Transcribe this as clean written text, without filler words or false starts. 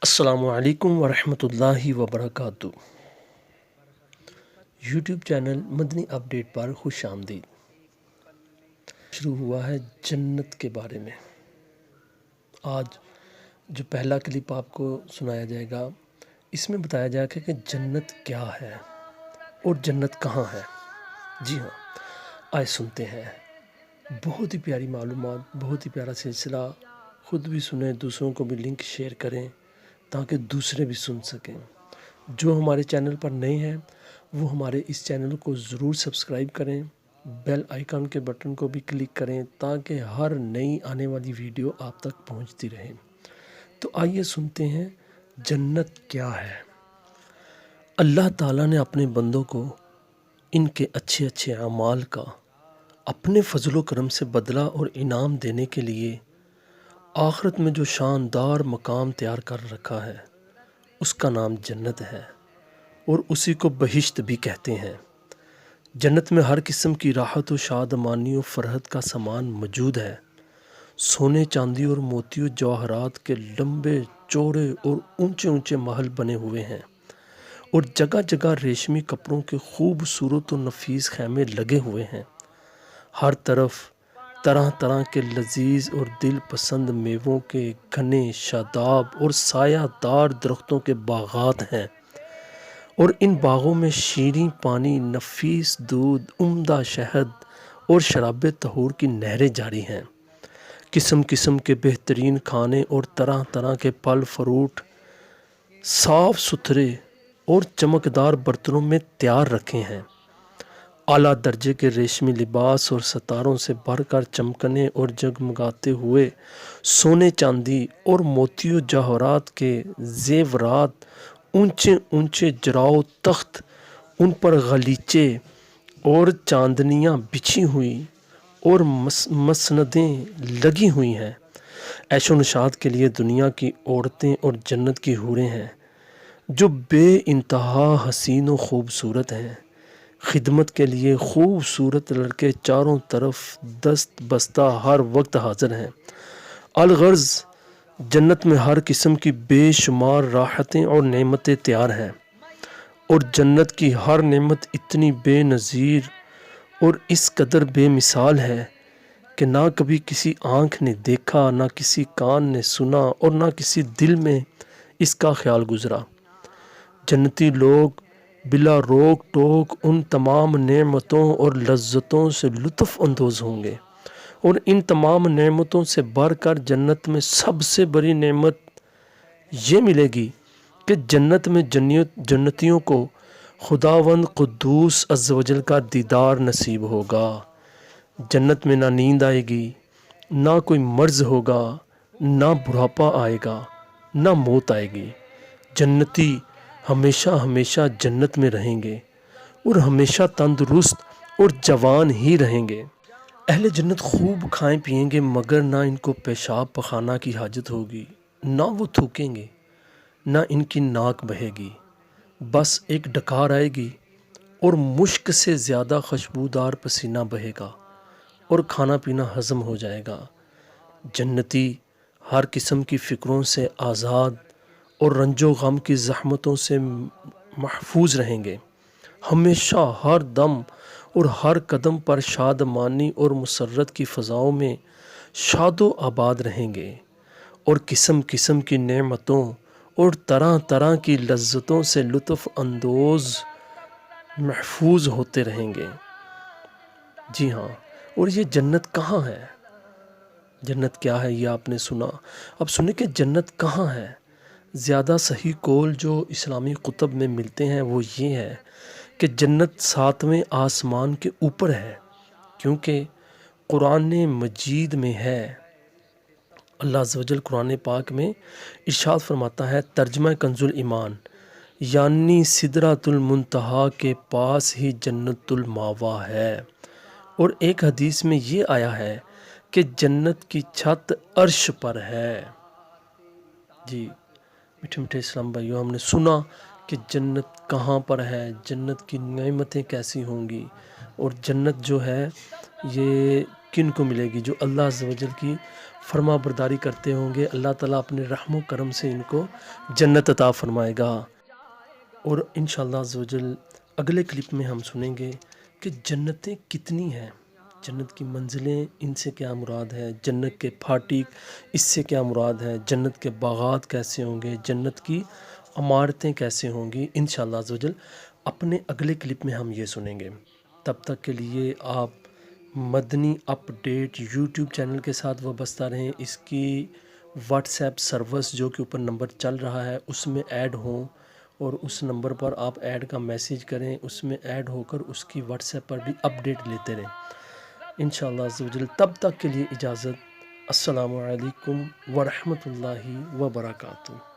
السلام علیکم ورحمۃ اللہ وبرکاتہ۔ یوٹیوب چینل مدنی اپڈیٹ پر خوش آمدید۔ شروع ہوا ہے جنت کے بارے میں۔ آج جو پہلا کلپ آپ کو سنایا جائے گا، اس میں بتایا جائے گا کہ جنت کیا ہے اور جنت کہاں ہے۔ جی ہاں، آئے سنتے ہیں۔ بہت ہی پیاری معلومات، بہت ہی پیارا سلسلہ۔ خود بھی سنیں، دوسروں کو بھی لنک شیئر کریں تاکہ دوسرے بھی سن سکیں۔ جو ہمارے چینل پر نئے ہیں وہ ہمارے اس چینل کو ضرور سبسکرائب کریں، بیل آئیکن کے بٹن کو بھی کلک کریں تاکہ ہر نئی آنے والی ویڈیو آپ تک پہنچتی رہے۔ تو آئیے سنتے ہیں جنت کیا ہے۔ اللہ تعالیٰ نے اپنے بندوں کو ان کے اچھے اچھے اعمال کا اپنے فضل و کرم سے بدلہ اور انعام دینے کے لیے آخرت میں جو شاندار مقام تیار کر رکھا ہے اس کا نام جنت ہے، اور اسی کو بہشت بھی کہتے ہیں۔ جنت میں ہر قسم کی راحت و شادمانی و فرحت کا سامان موجود ہے۔ سونے، چاندی اور موتیوں جواہرات کے لمبے چوڑے اور اونچے اونچے محل بنے ہوئے ہیں، اور جگہ جگہ ریشمی کپڑوں کے خوبصورت و نفیس خیمے لگے ہوئے ہیں۔ ہر طرف طرح طرح کے لذیذ اور دل پسند میووں کے گھنے شاداب اور سایہ دار درختوں کے باغات ہیں، اور ان باغوں میں شیریں پانی، نفیس دودھ، عمدہ شہد اور شراب طہور کی نہریں جاری ہیں۔ قسم قسم کے بہترین کھانے اور طرح طرح کے پھل فروٹ صاف ستھرے اور چمکدار برتنوں میں تیار رکھے ہیں۔ اعلیٰ درجے کے ریشمی لباس اور ستاروں سے بھر کر چمکنے اور جگمگاتے ہوئے سونے، چاندی اور موتیوں جواہرات کے زیورات، اونچے اونچے جراؤ تخت، ان پر غلیچے اور چاندنیاں بچھی ہوئی اور مسندیں لگی ہوئی ہیں۔ عیش و نشاط کے لیے دنیا کی عورتیں اور جنت کی حوریں ہیں جو بے انتہا حسین و خوبصورت ہیں۔ خدمت کے لیے خوبصورت لڑکے چاروں طرف دست بستہ ہر وقت حاضر ہیں۔ الغرض جنت میں ہر قسم کی بے شمار راحتیں اور نعمتیں تیار ہیں، اور جنت کی ہر نعمت اتنی بے نظیر اور اس قدر بے مثال ہے کہ نہ کبھی کسی آنکھ نے دیکھا، نہ کسی کان نے سنا، اور نہ کسی دل میں اس کا خیال گزرا۔ جنتی لوگ بلا روک ٹوک ان تمام نعمتوں اور لذتوں سے لطف اندوز ہوں گے، اور ان تمام نعمتوں سے بڑھ کر جنت میں سب سے بڑی نعمت یہ ملے گی کہ جنت میں جنتیوں کو خداوند قدوس عز و جل کا دیدار نصیب ہوگا۔ جنت میں نہ نیند آئے گی، نہ کوئی مرض ہوگا، نہ بڑھاپا آئے گا، نہ موت آئے گی۔ جنتی ہمیشہ ہمیشہ جنت میں رہیں گے اور ہمیشہ تندرست اور جوان ہی رہیں گے۔ اہل جنت خوب کھائیں پیئیں گے، مگر نہ ان کو پیشاب پخانہ کی حاجت ہوگی، نہ وہ تھوکیں گے، نہ ان کی ناک بہے گی۔ بس ایک ڈکار آئے گی اور مشک سے زیادہ خوشبودار پسینہ بہے گا اور کھانا پینا ہضم ہو جائے گا۔ جنتی ہر قسم کی فکروں سے آزاد اور رنج و غم کی زحمتوں سے محفوظ رہیں گے۔ ہمیشہ ہر دم اور ہر قدم پر شادمانی اور مسرت کی فضاؤں میں شاد و آباد رہیں گے، اور قسم قسم کی نعمتوں اور طرح طرح کی لذتوں سے لطف اندوز محفوظ ہوتے رہیں گے۔ جی ہاں، اور یہ جنت کہاں ہے؟ جنت کیا ہے یہ آپ نے سنا، اب سنیں کہ جنت کہاں ہے۔ زیادہ صحیح قول جو اسلامی کتب میں ملتے ہیں وہ یہ ہے کہ جنت 7ویں آسمان کے اوپر ہے، کیونکہ قرآن مجید میں ہے۔ اللہ عز و جل قرآن پاک میں ارشاد فرماتا ہے، ترجمہ کنز ایمان، یعنی سدرۃ المنتہا کے پاس ہی جنت الماوا ہے۔ اور ایک حدیث میں یہ آیا ہے کہ جنت کی چھت عرش پر ہے۔ جی میٹھے میٹھے اسلام بھائیوں، ہم نے سنا کہ جنت کہاں پر ہے، جنت کی نعمتیں کیسی ہوں گی، اور جنت جو ہے یہ کن کو ملے گی؟ جو اللہ عز و جل کی فرما برداری کرتے ہوں گے، اللہ تعالیٰ اپنے رحم و کرم سے ان کو جنت عطا فرمائے گا۔ اور انشاءاللہ عز و جل اگلے کلپ میں ہم سنیں گے کہ جنتیں کتنی ہیں، جنت کی منزلیں ان سے کیا مراد ہے، جنت کے پھاٹک اس سے کیا مراد ہے، جنت کے باغات کیسے ہوں گے، جنت کی عمارتیں کیسے ہوں گی۔ انشاءاللہ عز و جل اپنے اگلے کلپ میں ہم یہ سنیں گے۔ تب تک کے لیے آپ مدنی اپ ڈیٹ یوٹیوب چینل کے ساتھ وابستہ رہیں۔ اس کی واٹس ایپ سروس جو کہ اوپر نمبر چل رہا ہے اس میں ایڈ ہوں، اور اس نمبر پر آپ ایڈ کا میسیج کریں، اس میں ایڈ ہو کر اس کی واٹس ایپ پر بھی اپڈیٹ لیتے رہیں انشاءاللہ عز و جل۔ تب تک کے لیے اجازت۔ السلام علیکم ورحمۃ اللہ وبرکاتہ۔